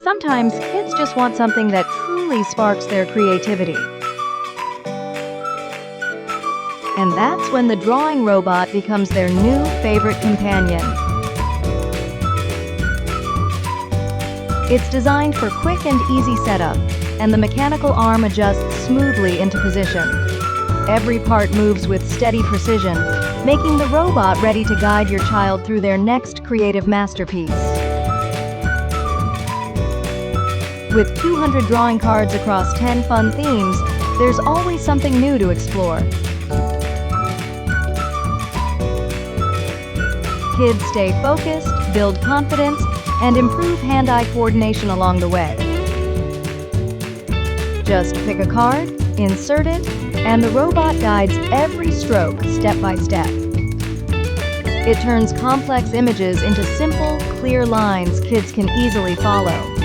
Sometimes kids just want something that truly sparks their creativity. And that's when the drawing robot becomes their new favorite companion. It's designed for quick and easy setup, and the mechanical arm adjusts smoothly into position. Every part moves with steady precision, making the robot ready to guide your child through their next creative masterpiece. With 200 drawing cards across 10 fun themes, there's always something new to explore. Kids stay focused, build confidence, and improve hand-eye coordination along the way. Just pick a card, insert it, and the robot guides every stroke step by step. It turns complex images into simple, clear lines kids can easily follow.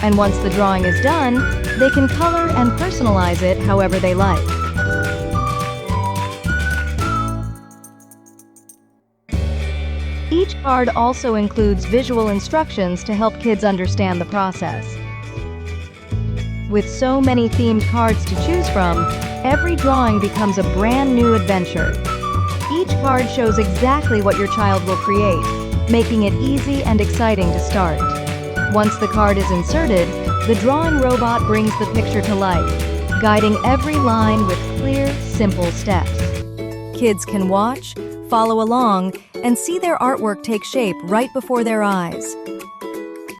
And once the drawing is done, they can color and personalize it however they like. Each card also includes visual instructions to help kids understand the process. With so many themed cards to choose from, every drawing becomes a brand new adventure. Each card shows exactly what your child will create, making it easy and exciting to start. Once the card is inserted, the drawing robot brings the picture to life, guiding every line with clear, simple steps. Kids can watch, follow along, and see their artwork take shape right before their eyes.